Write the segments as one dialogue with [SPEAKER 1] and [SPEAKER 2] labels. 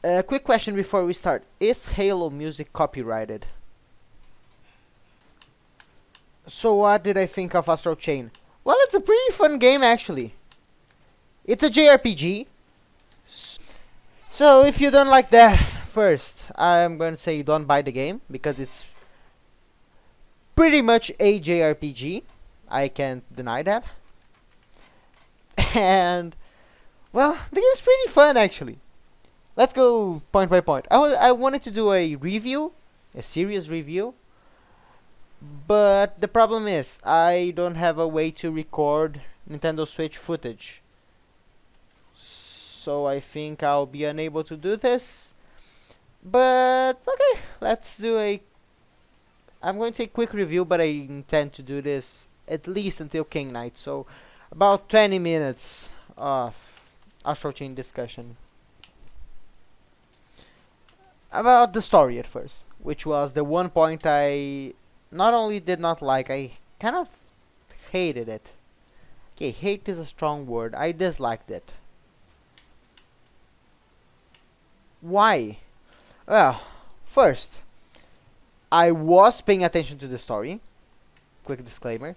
[SPEAKER 1] A quick question before we start. Is Halo music copyrighted? So what did I think of Astral Chain? Well, it's a pretty fun game actually. It's a JRPG. So if you don't like that, first, I'm going to say don't buy the game because it's pretty much a JRPG. I can't deny that. And well, the game's pretty fun actually. Let's go point by point. I wanted to do a review, a serious review, but the problem is I don't have a way to record Nintendo Switch footage. So I think I'll be unable to do this. But okay, let's do a I'm going to take a quick review, but I intend to do this at least until King Knight. So about 20 minutes of Astral Chain discussion. About the story at first, which was the one point I not only did not like, I kind of hated it. Okay, hate is a strong word. I disliked it. Why? Well, first, I was paying attention to the story. Quick disclaimer.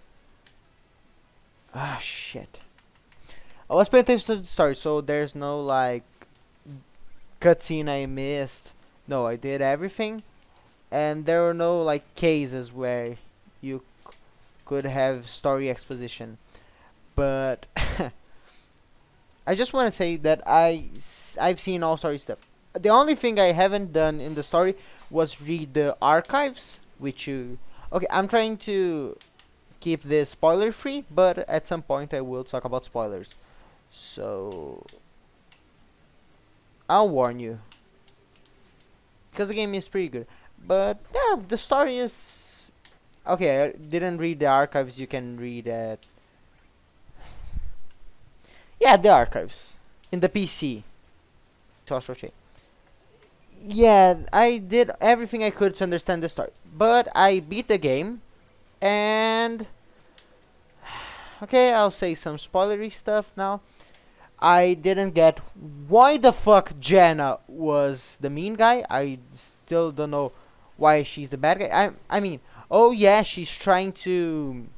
[SPEAKER 1] Ah, shit. I was paying attention to the story, so there's no like cutscene I missed. No, I did everything, and there were no like cases where you could have story exposition. But I just want to say that I've seen all story stuff. The only thing I haven't done in the story was read the archives, which you... Okay, I'm trying to keep this spoiler free, but at some point I will talk about spoilers. So I'll warn you, because the game is pretty good. But yeah, the story is... Okay, I didn't read the archives. You can read it. Yeah, the archives in the PC. Astral Chain. Yeah, I did everything I could to understand the story, but I beat the game, and okay, I'll say some spoilery stuff now. I didn't get why the fuck Jenna was the mean guy. I still don't know why she's the bad guy. I mean, oh yeah, she's trying to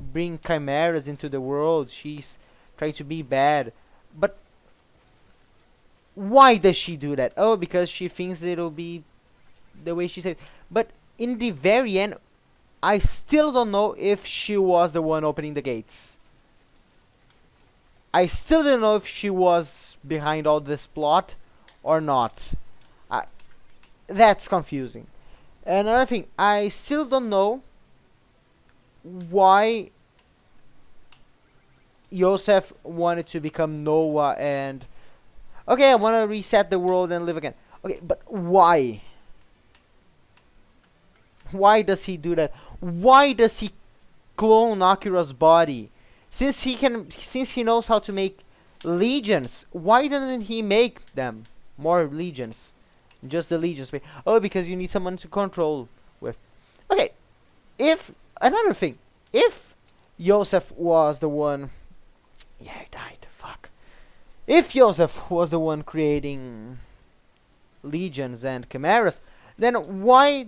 [SPEAKER 1] bring chimeras into the world. She's trying to be bad, but why does she do that? Oh, because she thinks it'll be the way she said. But in the very end, I still don't know if she was the one opening the gates. I still don't know if she was behind all this plot or not. That's confusing. Another thing, I still don't know why Yosef wanted to become Noah and... Okay, I want to reset the world and live again. Okay, but why? Why does he do that? Why does he clone Akira's body? Since he knows how to make legions, why doesn't he make them more legions? Just the legions. Oh, because you need someone to control with. Okay, another thing, if Yosef was the one, yeah, he died. Fuck. If Joseph was the one creating legions and chimeras, then why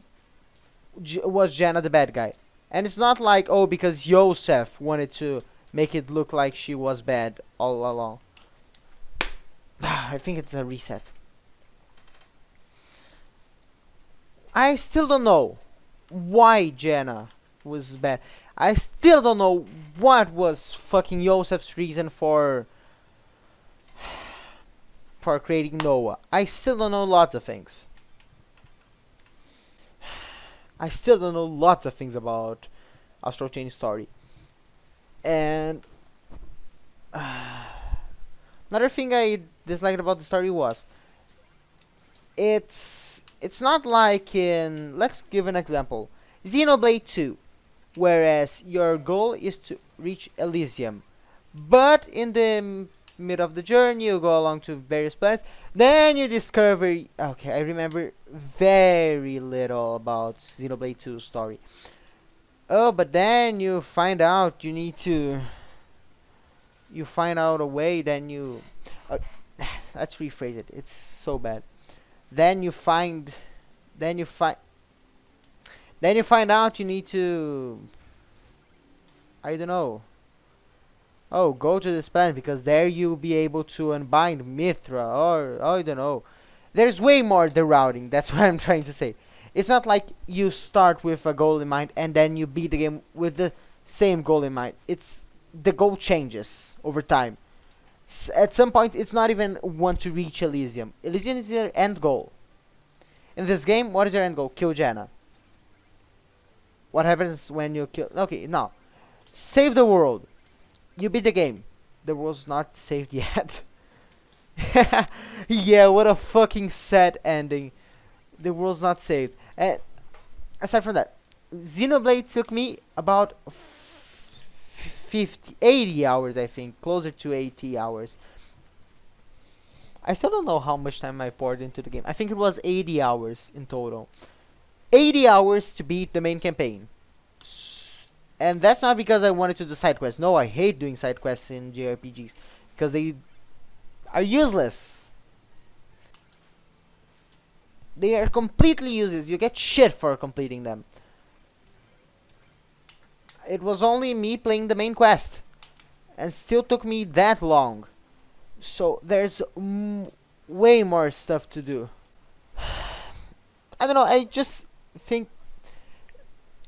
[SPEAKER 1] was Jenna the bad guy? And it's not like, oh, because Joseph wanted to make it look like she was bad all along. I think it's a reset. I still don't know why Jenna was bad. I still don't know what was fucking Joseph's reason for creating Noah. I still don't know lots of things. I still don't know lots of things about Astral Chain story. And another thing I disliked about the story was it's not like in, let's give an example, Xenoblade 2, whereas your goal is to reach Elysium, but in the mid of the journey you go along to various planets, then you discover... Okay, I remember very little about Xenoblade 2 story. Oh, but then you find out you need to... You find out a way, then you... let's rephrase it. It's so bad. Then you find, then you find, then you find out you need to, I don't know. Oh, go to this planet because there you'll be able to unbind Mithra, or I don't know. There's way more the routing. That's what I'm trying to say. It's not like you start with a goal in mind and then you beat the game with the same goal in mind. It's the goal changes over time. At some point, it's not even want to reach Elysium. Elysium is your end goal. In this game, what is your end goal? Kill Jenna. What happens when you kill? Okay, now save the world. You beat the game. The world's not saved yet. Yeah, what a fucking sad ending. The world's not saved. And aside from that, Xenoblade took me about 80 hours, I think. Closer to 80 hours. I still don't know how much time I poured into the game. I think it was 80 hours in total. 80 hours to beat the main campaign. And that's not because I wanted to do side quests. No, I hate doing side quests in JRPGs. Because they are useless. They are completely useless. You get shit for completing them. It was only me playing the main quest. And still took me that long. So there's way more stuff to do. I don't know, I just think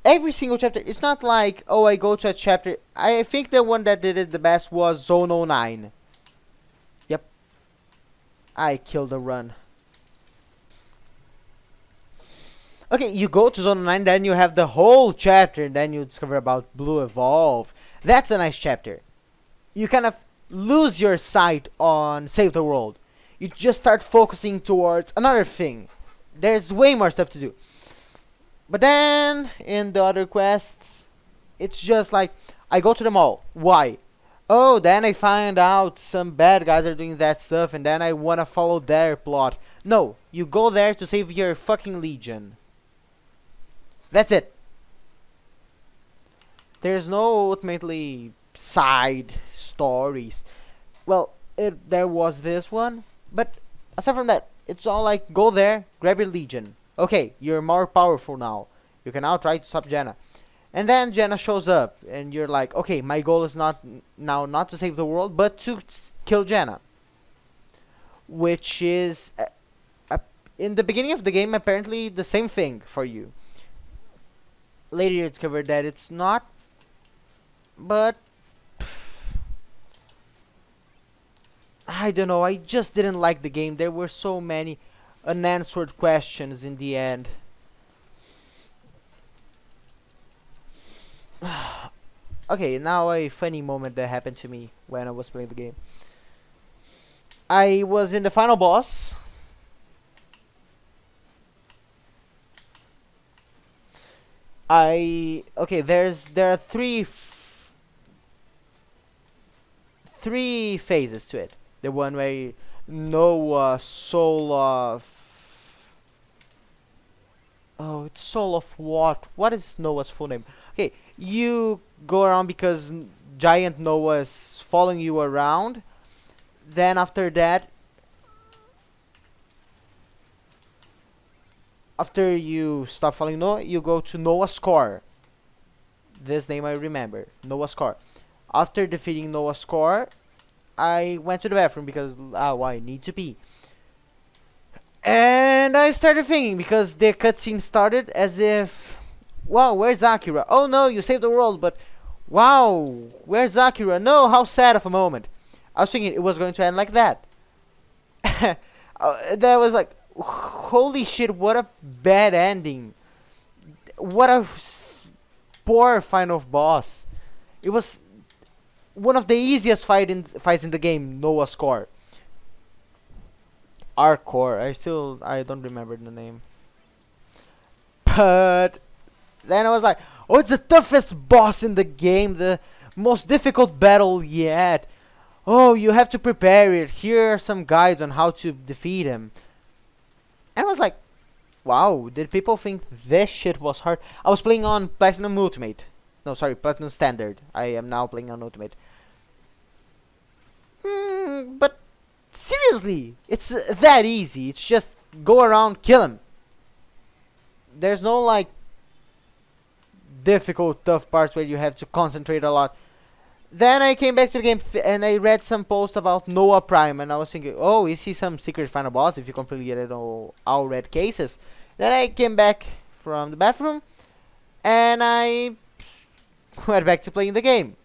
[SPEAKER 1] every single chapter, it's not like, oh, I go to a chapter. I think the one that did it the best was Zone 09. Yep. I killed a run. Okay, you go to Zone 9, then you have the whole chapter, and then you discover about Blue Evolve. That's a nice chapter. You kind of lose your sight on Save the World. You just start focusing towards another thing. There's way more stuff to do. But then, in the other quests, it's just like, I go to the mall. Why? Oh, then I find out some bad guys are doing that stuff, and then I wanna follow their plot. No, you go there to save your fucking legion. That's it. There's no ultimately side stories. Well, there was this one, but aside from that, it's all like, go there, grab your legion. Okay, you're more powerful now. You can now try to stop Jenna. And then Jenna shows up, and you're like, okay, my goal is not to save the world, but to kill Jenna. Which is, in the beginning of the game, apparently the same thing for you. Later you discover that it's not, but I don't know, I just didn't like the game. There were so many unanswered questions in the end. Okay, now a funny moment that happened to me when I was playing the game. I was in the final boss. Okay, there are three phases to it. The one where Noah, soul of... Oh, it's soul of what? What is Noah's full name? Okay, you go around because giant Noah is following you around. Then after that, after you stop following Noah, you go to Noah's core. This name I remember, Noah's core. After defeating Noah's core, I went to the bathroom because I need to pee. And I started thinking, because the cutscene started as if, wow, where's Akira? Oh no, you saved the world, but wow, where's Akira? No, how sad of a moment. I was thinking it was going to end like that. That was like, holy shit, what a bad ending. What a poor final boss. It was one of the easiest fights in the game, Noah's core. Our core, I don't remember the name. But then I was like, oh, it's the toughest boss in the game, the most difficult battle yet. Oh, you have to prepare it. Here are some guides on how to defeat him. And I was like, wow, did people think this shit was hard? I was playing on Platinum Ultimate. No, sorry, Platinum Standard. I am now playing on Ultimate. But seriously, it's that easy. It's just go around, kill him. There's no like difficult, tough parts where you have to concentrate a lot. Then I came back to the game and I read some post about Noah Prime, and I was thinking, oh, is he some secret final boss if you completed all red cases? Then I came back from the bathroom and I went back to playing the game.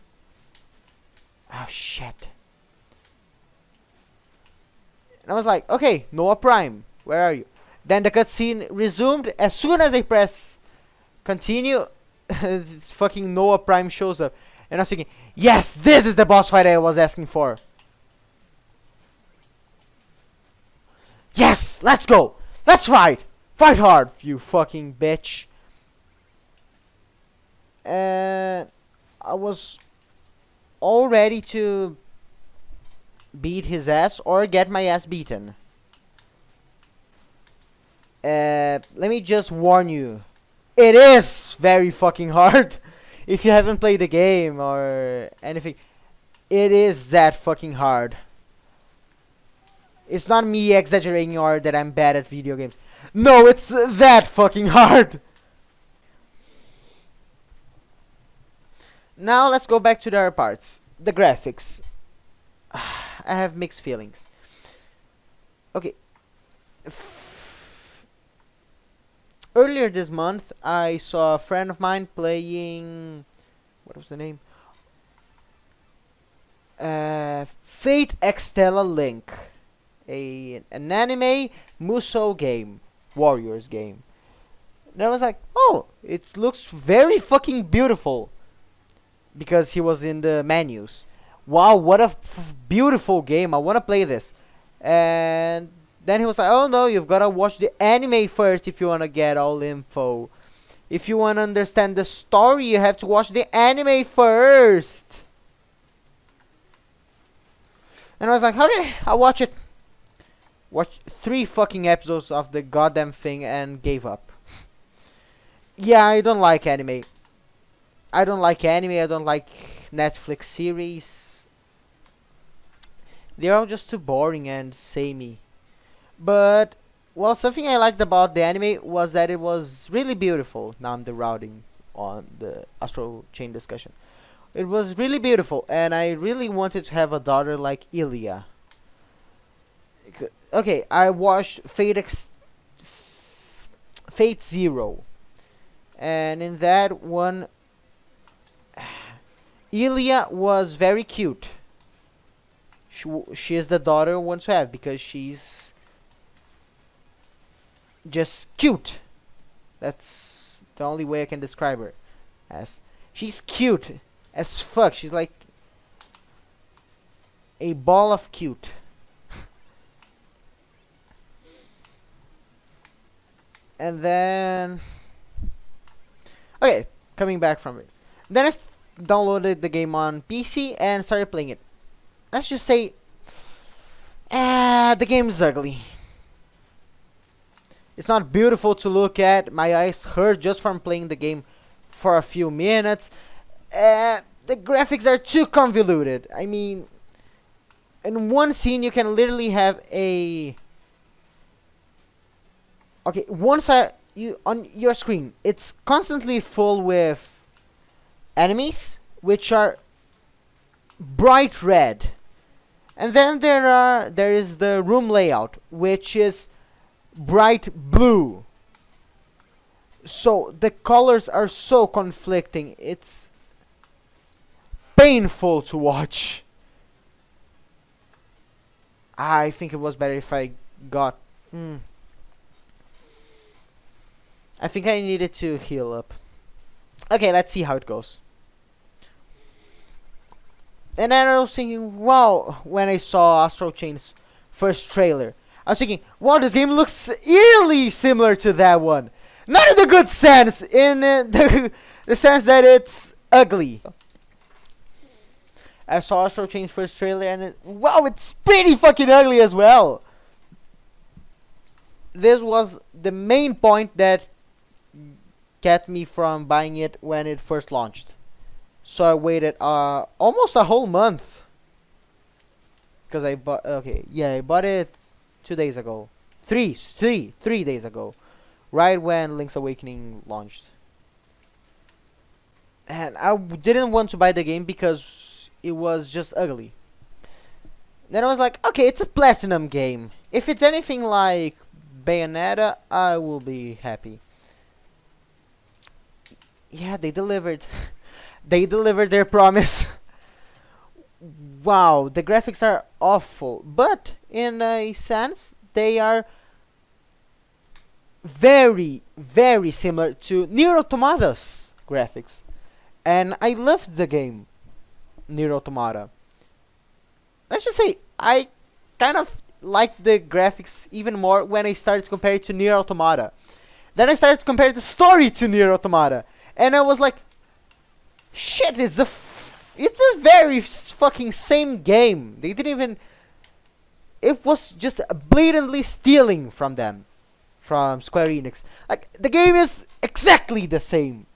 [SPEAKER 1] Oh shit. And I was like, okay, Noah Prime, where are you? Then the cutscene resumed. As soon as I press continue, fucking Noah Prime shows up. And I was thinking, yes, this is the boss fight I was asking for. Yes, let's go. Let's fight. Fight hard, you fucking bitch. And I was all ready to beat his ass or get my ass beaten. Let me just warn you. It is very fucking hard. If you haven't played the game or anything, it is that fucking hard. It's not me exaggerating or that I'm bad at video games. No, it's that fucking hard. Now let's go back to the other parts. The graphics. I have mixed feelings. Okay. Earlier this month, I saw a friend of mine playing... What was the name? Fate Extella Link. An anime Musou game. Warriors game. And I was like, oh, it looks very fucking beautiful. Because he was in the menus. Wow, what a beautiful game. I want to play this. And then he was like, oh no, you've got to watch the anime first if you want to get all info. If you want to understand the story, you have to watch the anime first. And I was like, okay, I'll watch it. Watched 3 fucking episodes of the goddamn thing and gave up. Yeah, I don't like anime. I don't like Netflix series. They're all just too boring and samey. But, well, something I liked about the anime was that it was really beautiful. Now I'm derouting on the Astral Chain discussion. It was really beautiful, and I really wanted to have a daughter like Ilya. Okay, I watched Fate Zero. And in that one, Ilya was very cute. She is the daughter I want to have because she's just cute. That's the only way I can describe her as. She's cute as fuck. She's like a ball of cute. And then, okay, coming back from it. Then I downloaded the game on PC and started playing it. Let's just say, the game is ugly. It's not beautiful to look at. My eyes hurt just from playing the game for a few minutes. The graphics are too convoluted. I mean, in one scene you can literally have a... Okay, one side on your screen, it's constantly full with enemies, which are bright red. And then there is the room layout, which is bright blue. So the colors are so conflicting. It's painful to watch. I think it was better if I got... I think I needed to heal up. Okay, let's see how it goes. And then I was thinking, wow, when I saw Astral Chain's first trailer, I was thinking, wow, this game looks eerily similar to that one. Not in the good sense, in the sense that it's ugly. I saw Astral Chain's first trailer and wow, it's pretty fucking ugly as well. This was the main point that kept me from buying it when it first launched. So I waited almost a whole month. Because I bought... Okay, yeah, I bought it 2 days ago. Three days ago, right when Link's Awakening launched. And I didn't want to buy the game because it was just ugly. Then I was like, okay, it's a platinum game. If it's anything like Bayonetta, I will be happy. Yeah, they delivered. They delivered their promise. Wow, the graphics are awful, but in a sense, they are very, very similar to Nier Automata's graphics. And I loved the game, Nier Automata. Let's just say, I kind of liked the graphics even more when I started to compare it to Nier Automata. Then I started to compare the story to Nier Automata. And I was like, shit, it's the very fucking same game. They didn't even... It was just blatantly stealing from them. From Square Enix. Like, the game is exactly the same.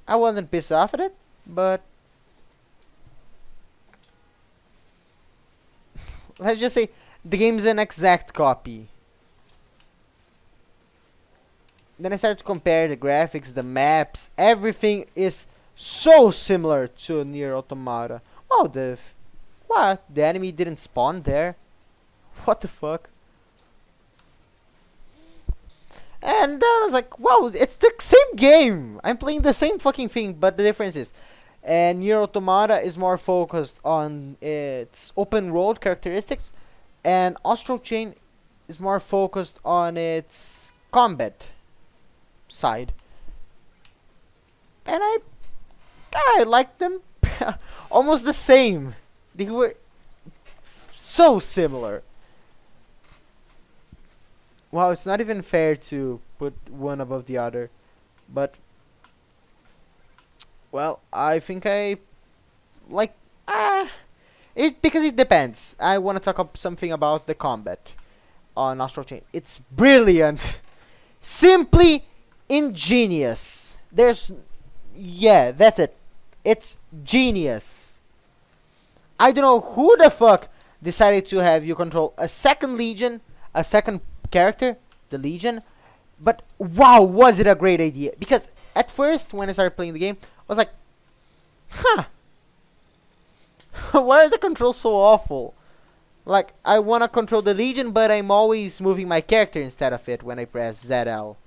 [SPEAKER 1] I wasn't pissed off at it, but... Let's just say, the game's an exact copy. Then I started to compare the graphics, the maps, everything is so similar to Nier Automata. Oh, what? The enemy didn't spawn there? What the fuck? And I was like, wow, it's the same game! I'm playing the same fucking thing, but the difference is, Nier Automata is more focused on its open world characteristics, and Astral Chain is more focused on its combat side. And I liked them almost the same. They were so similar. Wow, it's not even fair to put one above the other, but well, I think I like it because it depends. I want to talk up something about the combat on Astral Chain. It's brilliant, simply ingenious. Yeah, that's it. It's genius. I don't know who the fuck decided to have you control a second Legion, a second character, the Legion, but wow, was it a great idea. Because at first, when I started playing the game, I was like, huh, why are the controls so awful? Like, I want to control the Legion, but I'm always moving my character instead of it when I press ZL.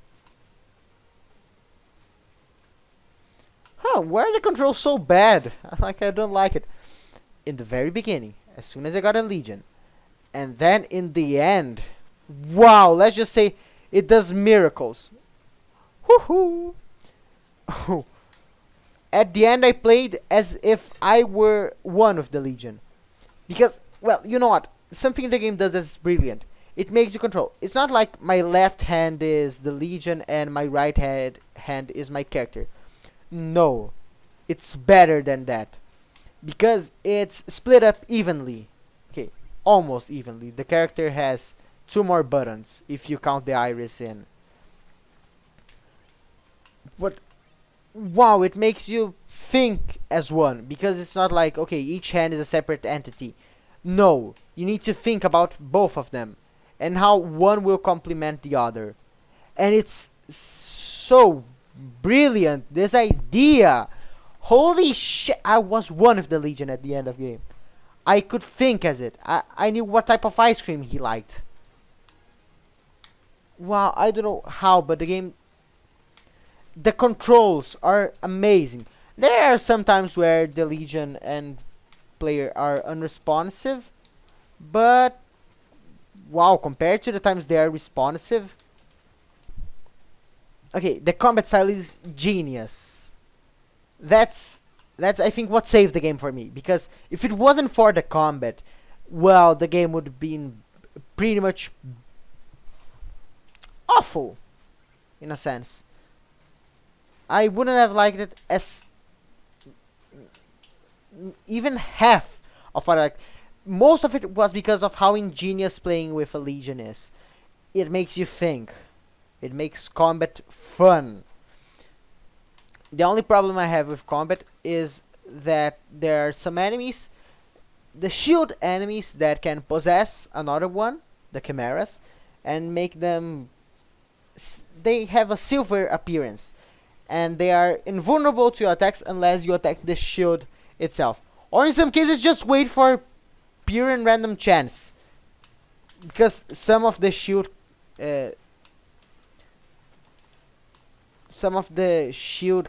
[SPEAKER 1] Huh, why are the controls so bad? Like, I don't like it. In the very beginning, as soon as I got a Legion, and then in the end, wow, let's just say it does miracles. Woohoo! At the end, I played as if I were one of the Legion. Because, well, you know what? Something the game does that's brilliant. It makes you control. It's not like my left hand is the Legion and my right hand is my character. No. It's better than that. Because it's split up evenly. Okay, almost evenly. The character has 2 more buttons if you count the iris in. But wow, it makes you think as one, because it's not like, okay, each hand is a separate entity. No, you need to think about both of them and how one will complement the other. And it's so brilliant, this idea. Holy shit, I was one of the Legion at the end of the game. I could think as it. I knew what type of ice cream he liked. Wow, I don't know how, but the game... The controls are amazing. There are some times where the Legion and player are unresponsive, but... Wow, compared to the times they are responsive... Okay, the combat style is genius. That's I think what saved the game for me, because if it wasn't for the combat, well, the game would have been pretty much awful in a sense. I wouldn't have liked it as even half of what I like. Most of it was because of how ingenious playing with a Legion is. It makes you think. It makes combat fun. The only problem I have with combat is that there are some enemies the shield enemies that can possess another one, the chimeras, and make them. They have a silver appearance, and they are invulnerable to your attacks unless you attack the shield itself. Or in some cases, just wait for pure and random chance, because uh, some of the shield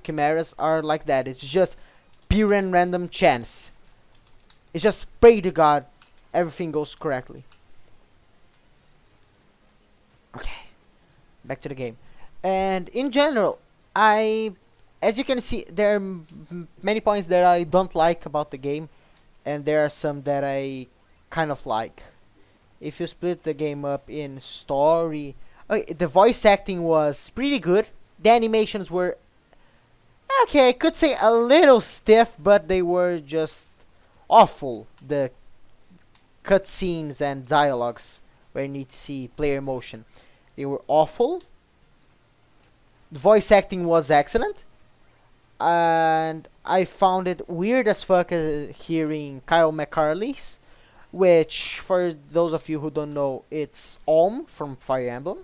[SPEAKER 1] chimeras are like that. It's just pure and random chance. It's just pray to God everything goes correctly. Okay, back to the game. And in general, I, as you can see, there are many points that I don't like about the game, and there are some that I kind of like. If you split the game up in story, okay, the voice acting was pretty good. The animations were okay. I could say a little stiff, but they were just awful. The cutscenes and dialogues where you need to see player emotion, they were awful. The voice acting was excellent, and I found it weird as fuck hearing Kyle McCarley's, which, for those of you who don't know, it's Olm from Fire Emblem.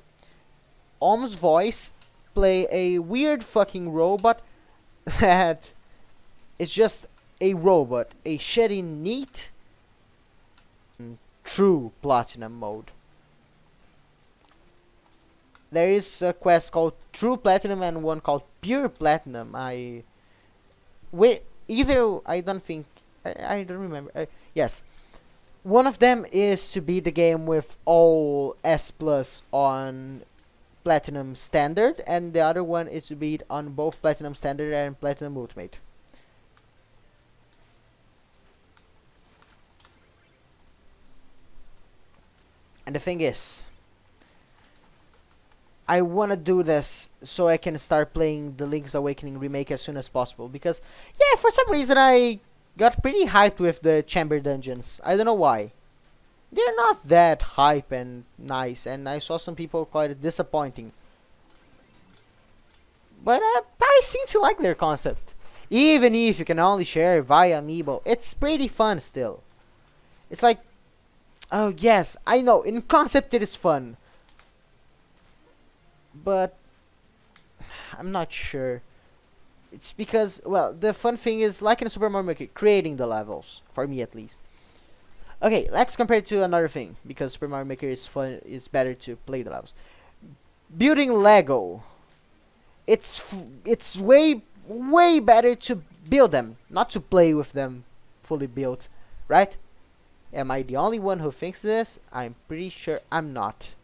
[SPEAKER 1] Olm's voice play a weird fucking robot that is just a robot, a shitty neat true platinum mode. There is a quest called True Platinum and one called Pure Platinum. Either I don't think I don't remember. Yes, one of them is to beat the game with all S plus on Platinum Standard, and the other one is to beat on both Platinum Standard and Platinum Ultimate. And the thing is, I want to do this so I can start playing the Link's Awakening remake as soon as possible. Because, yeah, for some reason I got pretty hyped with the chamber dungeons. I don't know why. They're not that hype and nice, and I saw some people call it disappointing. But I seem to like their concept. Even if you can only share via amiibo, it's pretty fun still. It's like, oh yes, I know, in concept it is fun. But I'm not sure. It's because, well, the fun thing is, like in Super Mario Maker, creating the levels, for me at least. Okay, let's compare it to another thing, because Super Mario Maker is fun, is better to play the levels. Building Lego. It's way better to build them, not to play with them fully built, right? Am I the only one who thinks this? I'm pretty sure I'm not.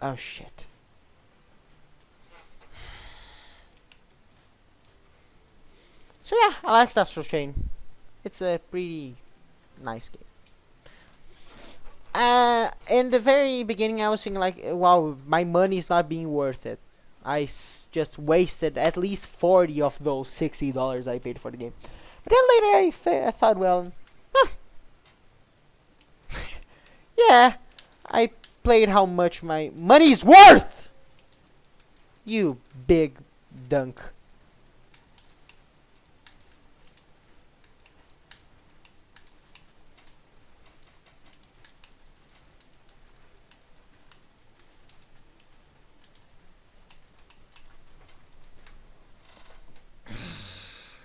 [SPEAKER 1] Oh shit. So yeah, I like Astral Chain. It's a pretty nice game. In the very beginning I was thinking like, wow, my money is not being worth it. Just wasted at least 40 of those $60 I paid for the game. But then later I thought, well, huh. Yeah, I played how much my money's worth! You big dunk.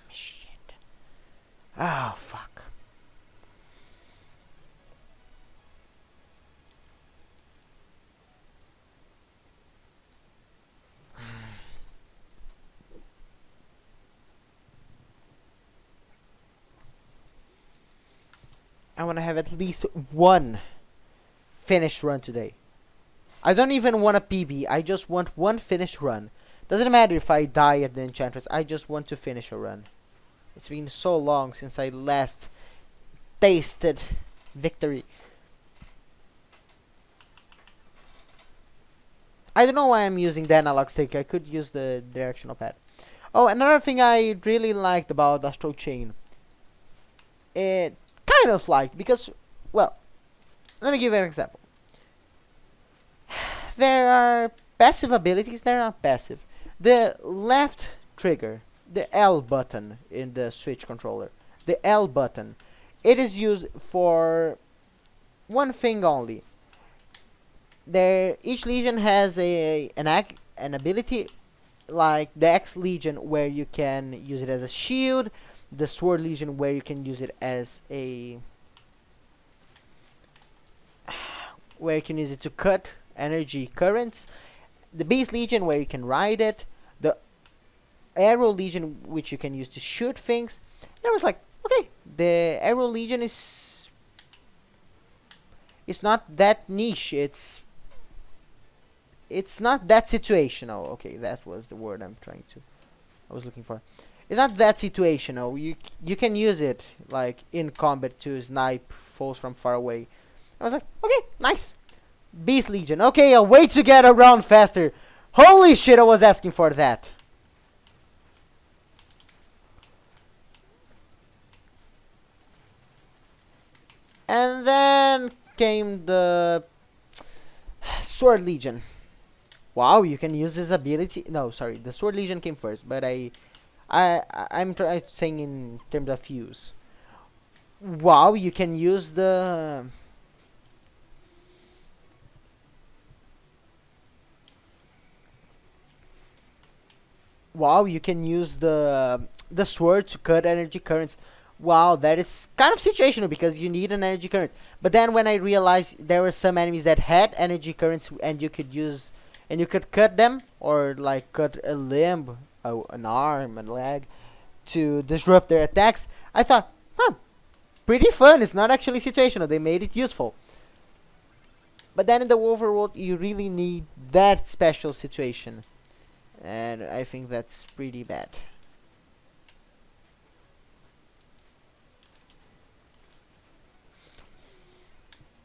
[SPEAKER 1] Shit. Oh, fuck. I want to have at least one finished run today. I don't even want a PB. I just want one finished run. Doesn't matter if I die at the Enchantress. I just want to finish a run. It's been so long since I last tasted victory. I don't know why I'm using the analog stick. I could use the directional pad. Oh, another thing I really liked about Astral Chain. It kind of liked because, well, Let me give you an example. There are passive abilities. They're not passive. The left trigger, the L button in the Switch controller, the L button, it is used for one thing only. Each legion has an ability like the X Legion where you can use it as a shield, the Sword Legion where you can use it as a where you can use it to cut energy currents, the Beast Legion where you can ride it, the Arrow Legion which you can use to shoot things. And I was like, okay, the Arrow Legion is not that niche. It's not that situational. Okay, that was the word I was looking for. It's not that situational. You can use it like in combat to snipe foes from far away. I was like, okay, nice. Beast Legion. Okay, a way to get around faster. Holy shit, I was asking for that. And then came the Sword Legion. Wow, you can use this ability. No, sorry, the Sword Legion came first, but I'm saying in terms of use. Wow, you can use the sword to cut energy currents. Wow, that is kind of situational because you need an energy current. But then when I realized there were some enemies that had energy currents and you could cut them or like cut a limb, an arm, a leg to disrupt their attacks, I thought, pretty fun. It's not actually situational. They made it useful. But then in the overworld, you really need that special situation. And I think that's pretty bad.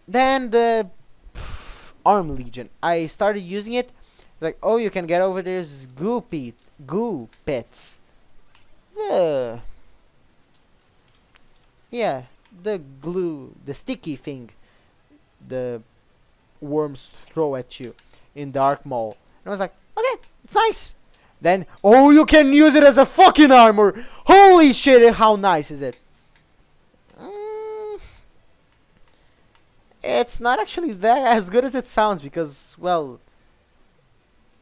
[SPEAKER 1] Then the Arm Legion. I started using it. Like, oh, you can get over there's goo pits. Yeah, the sticky thing the worms throw at you in Dark Mall. And I was like, okay, it's nice. Then, oh, you can use it as a fucking armor. Holy shit, how nice is it? It's not actually that as good as it sounds because, well,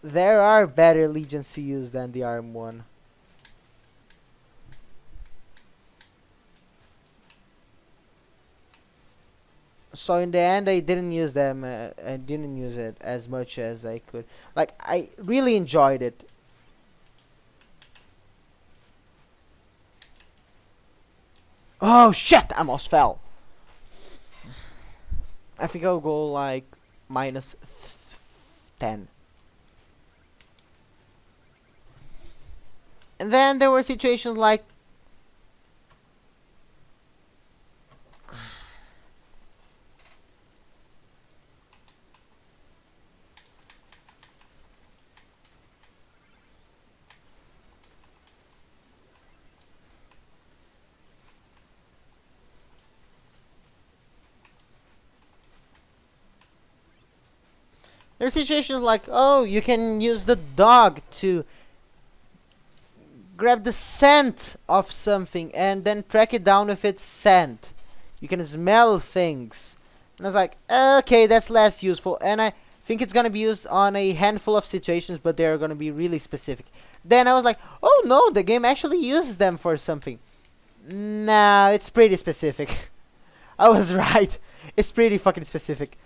[SPEAKER 1] there are better legions to use than the arm one. So in the end, I didn't use them. I didn't use it as much as I could. Like, I really enjoyed it. Oh shit! I almost fell. I think I'll go like minus 10. And then there were situations like there are situations like, oh, you can use the dog to grab the scent of something and then track it down with its scent. You can smell things. And I was like, okay, that's less useful. And I think it's gonna be used on a handful of situations, but they're gonna be really specific. Then I was like, oh no, the game actually uses them for something. No, it's pretty specific. I was right. It's pretty fucking specific.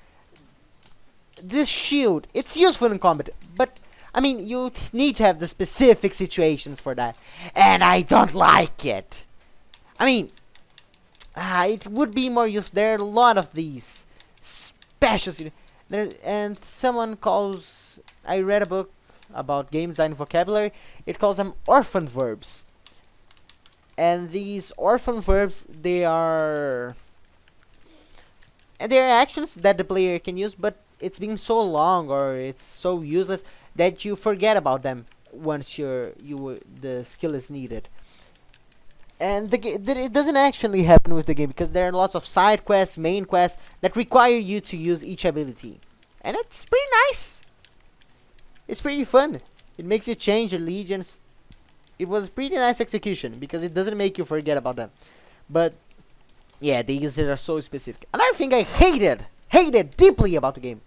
[SPEAKER 1] This shield, it's useful in combat, but I mean, you need to have the specific situations for that, and I don't like it. I mean, it would be more useful. There are a lot of these special and someone calls. I read a book about game design vocabulary. It calls them orphan verbs, and these orphan verbs, they are actions that the player can use, but it's been so long or it's so useless that you forget about them once the skill is needed. And it doesn't actually happen with the game because there are lots of side quests, main quests that require you to use each ability, and it's pretty nice. It's pretty fun. It makes you change your legions. It was pretty nice execution because it doesn't make you forget about them. But yeah, the users are so specific. Another thing I hated deeply about the game.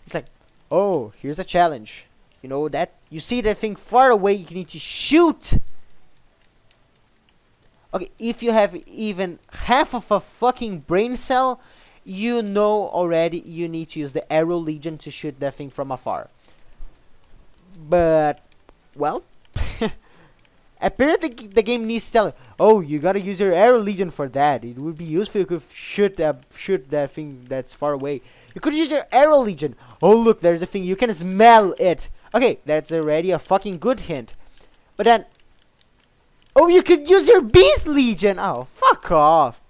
[SPEAKER 1] It's like, oh, here's a challenge. You know that you see that thing far away, you need to shoot. Okay, if you have even half of a fucking brain cell, you know already you need to use the arrow legion to shoot that thing from afar. But, well, apparently the game needs to tell you, oh, you gotta use your arrow legion for that. It would be useful if you could shoot that thing that's far away. You could use your arrow legion. Oh, look, there's a thing. You can smell it. Okay, that's already a fucking good hint. But then, oh, you could use your beast legion. Oh, fuck off.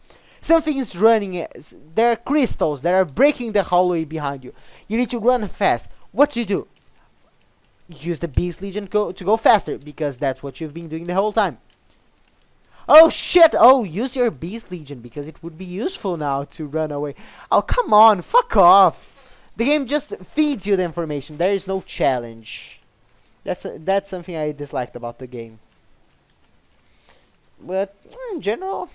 [SPEAKER 1] Something is running. There are crystals that are breaking the hallway behind you. You need to run fast. What do you do? Use the beast legion to go faster, because that's what you've been doing the whole time. Oh shit! Oh, use your beast legion because it would be useful now to run away. Oh, come on, fuck off. The game just feeds you the information. There is no challenge. That's something I disliked about the game. But in general,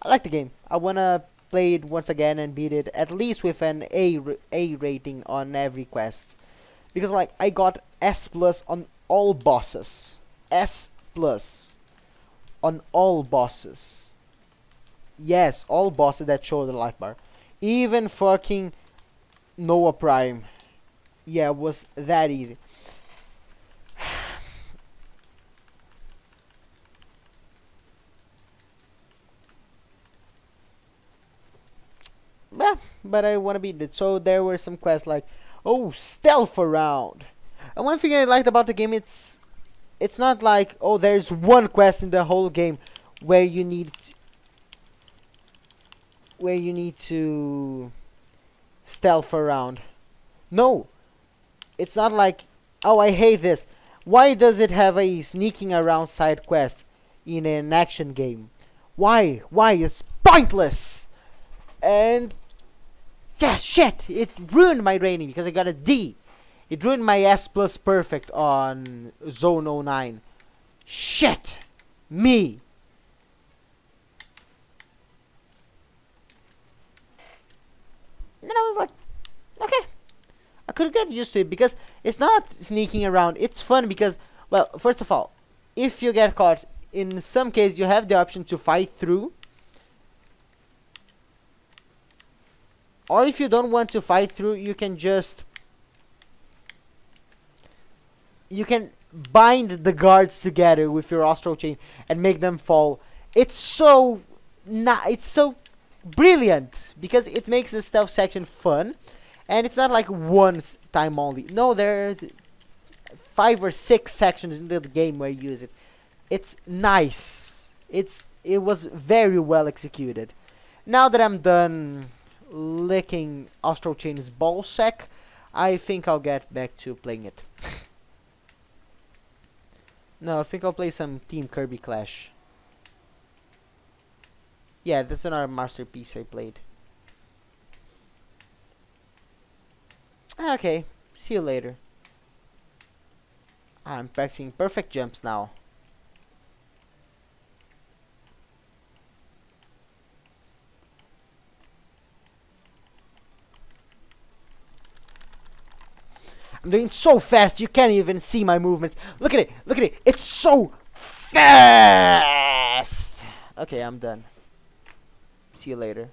[SPEAKER 1] I like the game. I wanna play it once again and beat it at least with an A rating on every quest. Because like I got S+ on all bosses. S+ on all bosses. Yes, all bosses that show the life bar. Even fucking Noah Prime. Yeah, it was that easy. But I want to beat it. So there were some quests like, oh, stealth around. And one thing I liked about the game, it's not like, oh, there's one quest in the whole game where you need to stealth around. No, it's not like, oh, I hate this. Why does it have a sneaking around side quest in an action game? Why? It's pointless. And yeah, shit, it ruined my rating because I got a D. It ruined my S+ perfect on Zone 09. Shit! Me! And then I was like, okay. I could get used to it because it's not sneaking around. It's fun because, well, first of all, if you get caught, in some cases you have the option to fight through. Or if you don't want to fight through, you can bind the guards together with your Astral Chain and make them fall. It's so brilliant because it makes the stealth section fun, and it's not like one time only. No, there are 5 or 6 sections in the game where you use it. It's nice. It was very well executed. Now that I'm done licking Astral Chain's ballsack, I think I'll get back to playing it. No, I think I'll play some Team Kirby Clash. Yeah, that's another masterpiece I played. Okay, see you later. I'm practicing perfect jumps now. I'm doing so fast you can't even see my movements. Look at it. It's so fast. Okay, I'm done. See you later.